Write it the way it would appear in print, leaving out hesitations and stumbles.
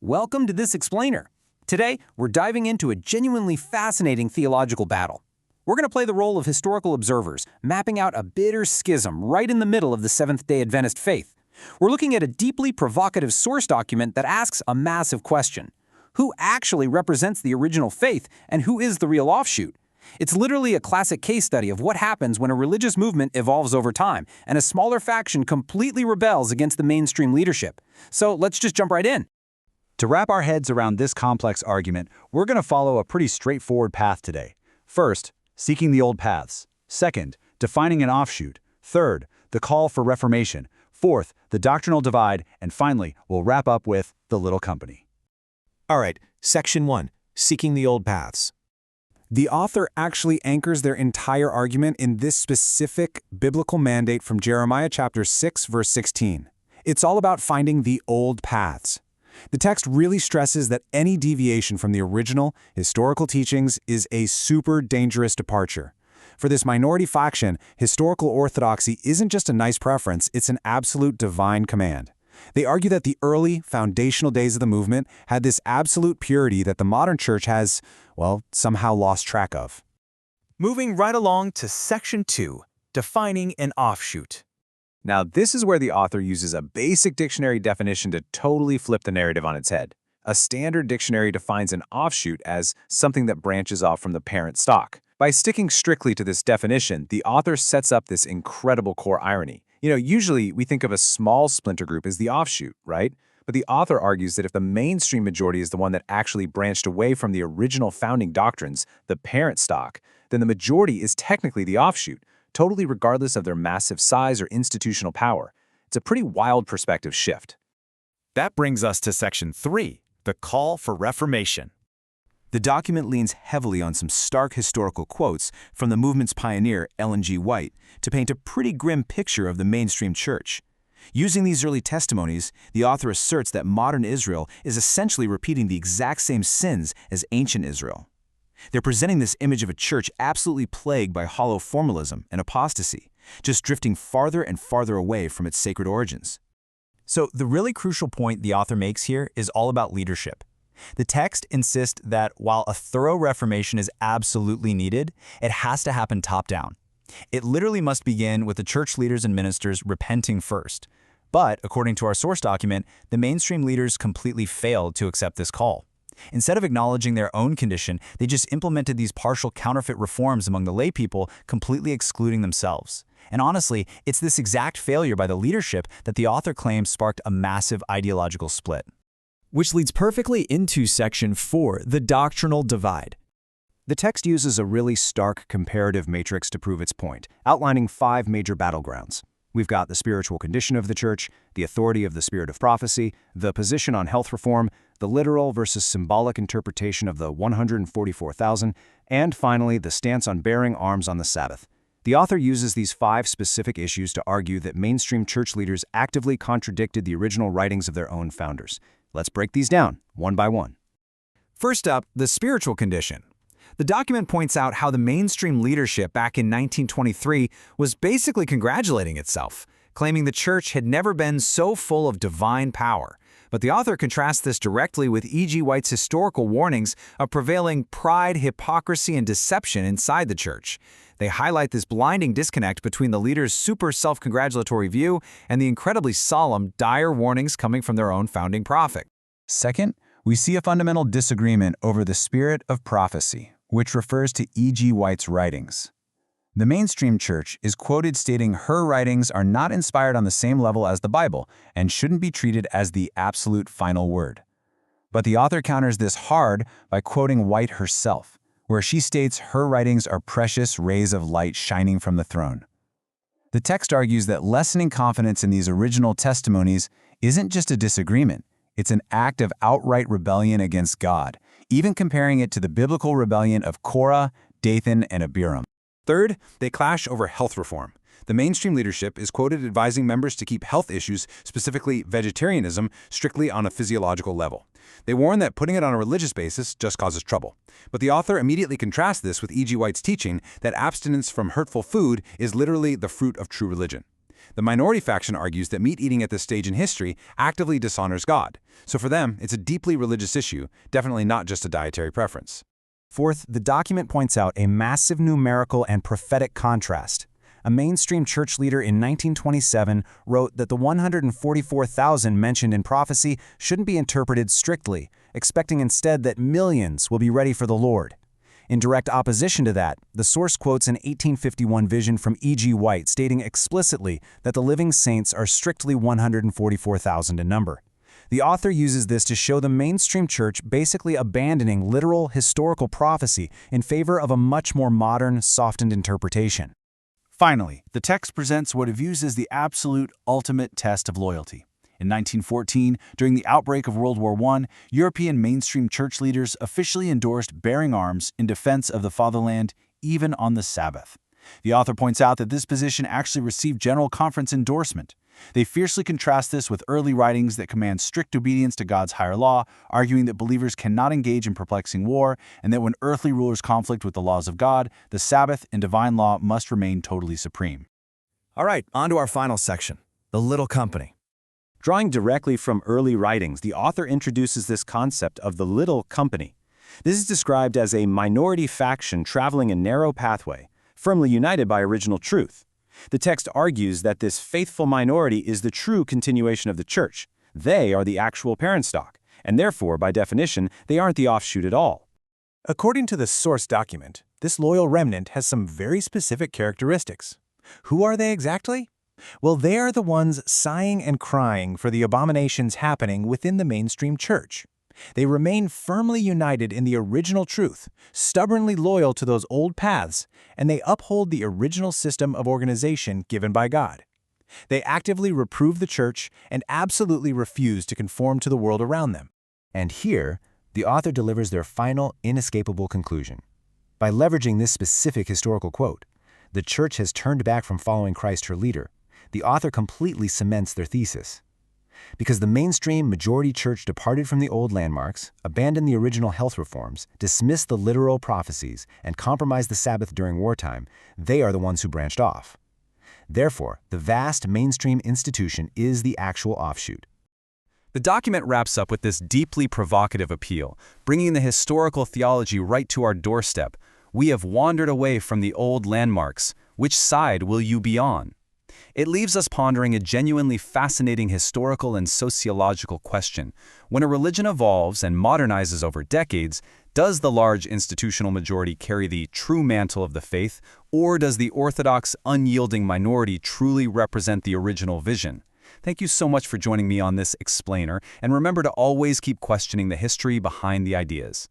Welcome to This Explainer. Today, we're diving into a genuinely fascinating theological battle. We're going to play the role of historical observers, mapping out a bitter schism right in the middle of the Seventh-day Adventist faith. We're looking at a deeply provocative source document that asks a massive question. Who actually represents the original faith, and who is the real offshoot? It's literally a classic case study of what happens when a religious movement evolves over time, and a smaller faction completely rebels against the mainstream leadership. So let's just jump right in. To wrap our heads around this complex argument, we're going to follow a pretty straightforward path today. First, seeking the old paths. Second, defining an offshoot. Third, the call for reformation. Fourth, the doctrinal divide. And finally, we'll wrap up with the little company. All right, Section 1, Seeking the Old Paths. The author actually anchors their entire argument in this specific biblical mandate from Jeremiah chapter 6, verse 16. It's all about finding the old paths. The text really stresses that any deviation from the original historical teachings is a super dangerous departure. For this minority faction, historical orthodoxy isn't just a nice preference, it's an absolute divine command. They argue that the early, foundational days of the movement had this absolute purity that the modern church has, well, somehow lost track of. Moving right along to Section 2, Defining an Offshoot. Now, this is where the author uses a basic dictionary definition to totally flip the narrative on its head. A standard dictionary defines an offshoot as something that branches off from the parent stock. By sticking strictly to this definition, the author sets up this incredible core irony. Usually we think of a small splinter group as the offshoot, right? But the author argues that if the mainstream majority is the one that actually branched away from the original founding doctrines, the parent stock, then the majority is technically the offshoot, totally regardless of their massive size or institutional power. It's a pretty wild perspective shift. That brings us to Section 3, the call for reformation. The document leans heavily on some stark historical quotes from the movement's pioneer, Ellen G. White, to paint a pretty grim picture of the mainstream church. Using these early testimonies, the author asserts that modern Israel is essentially repeating the exact same sins as ancient Israel. They're presenting this image of a church absolutely plagued by hollow formalism and apostasy, just drifting farther and farther away from its sacred origins. So the really crucial point the author makes here is all about leadership. The text insists that while a thorough reformation is absolutely needed, it has to happen top-down. It literally must begin with the church leaders and ministers repenting first. But, according to our source document, the mainstream leaders completely failed to accept this call. Instead of acknowledging their own condition, they just implemented these partial counterfeit reforms among the lay people, completely excluding themselves. And honestly, it's this exact failure by the leadership that the author claims sparked a massive ideological split. Which leads perfectly into Section 4, the doctrinal divide. The text uses a really stark comparative matrix to prove its point, outlining 5 major battlegrounds. We've got the spiritual condition of the church, the authority of the spirit of prophecy, the position on health reform, the literal versus symbolic interpretation of the 144,000, and finally, the stance on bearing arms on the Sabbath. The author uses these 5 specific issues to argue that mainstream church leaders actively contradicted the original writings of their own founders. Let's break these down, one by one. First up, the spiritual condition. The document points out how the mainstream leadership back in 1923 was basically congratulating itself, claiming the church had never been so full of divine power. But the author contrasts this directly with E.G. White's historical warnings of prevailing pride, hypocrisy, and deception inside the church. They highlight this blinding disconnect between the leaders' super self-congratulatory view and the incredibly solemn, dire warnings coming from their own founding prophet. Second, we see a fundamental disagreement over the spirit of prophecy, which refers to E.G. White's writings. The mainstream church is quoted stating her writings are not inspired on the same level as the Bible and shouldn't be treated as the absolute final word. But the author counters this hard by quoting White herself, where she states her writings are precious rays of light shining from the throne. The text argues that lessening confidence in these original testimonies isn't just a disagreement, it's an act of outright rebellion against God, even comparing it to the biblical rebellion of Korah, Dathan, and Abiram. Third, they clash over health reform. The mainstream leadership is quoted advising members to keep health issues, specifically vegetarianism, strictly on a physiological level. They warn that putting it on a religious basis just causes trouble. But the author immediately contrasts this with E.G. White's teaching that abstinence from hurtful food is literally the fruit of true religion. The minority faction argues that meat eating at this stage in history actively dishonors God. So for them, it's a deeply religious issue, definitely not just a dietary preference. Fourth, the document points out a massive numerical and prophetic contrast. A mainstream church leader in 1927 wrote that the 144,000 mentioned in prophecy shouldn't be interpreted strictly, expecting instead that millions will be ready for the Lord. In direct opposition to that, the source quotes an 1851 vision from E.G. White stating explicitly that the living saints are strictly 144,000 in number. The author uses this to show the mainstream church basically abandoning literal historical prophecy in favor of a much more modern, softened interpretation. Finally, the text presents what it views as the absolute ultimate test of loyalty. In 1914, during the outbreak of World War I, European mainstream church leaders officially endorsed bearing arms in defense of the fatherland, even on the Sabbath. The author points out that this position actually received General Conference endorsement. They fiercely contrast this with early writings that command strict obedience to God's higher law, arguing that believers cannot engage in perplexing war, and that when earthly rulers conflict with the laws of God, the Sabbath and divine law must remain totally supreme. All right, on to our final section, the little company. Drawing directly from early writings, the author introduces this concept of the little company. This is described as a minority faction traveling a narrow pathway, firmly united by original truth. The text argues that this faithful minority is the true continuation of the church. They are the actual parent stock, and therefore, by definition, they aren't the offshoot at all. According to the source document, this loyal remnant has some very specific characteristics. Who are they exactly? Well, they are the ones sighing and crying for the abominations happening within the mainstream church. They remain firmly united in the original truth, stubbornly loyal to those old paths, and they uphold the original system of organization given by God. They actively reprove the church and absolutely refuse to conform to the world around them. And here, the author delivers their final, inescapable conclusion. By leveraging this specific historical quote, the church has turned back from following Christ, her leader. The author completely cements their thesis. Because the mainstream majority church departed from the old landmarks, abandoned the original health reforms, dismissed the literal prophecies, and compromised the Sabbath during wartime, they are the ones who branched off. Therefore, the vast mainstream institution is the actual offshoot. The document wraps up with this deeply provocative appeal, bringing the historical theology right to our doorstep. We have wandered away from the old landmarks. Which side will you be on? It leaves us pondering a genuinely fascinating historical and sociological question. When a religion evolves and modernizes over decades, does the large institutional majority carry the true mantle of the faith, or does the orthodox, unyielding minority truly represent the original vision? Thank you so much for joining me on this explainer, and remember to always keep questioning the history behind the ideas.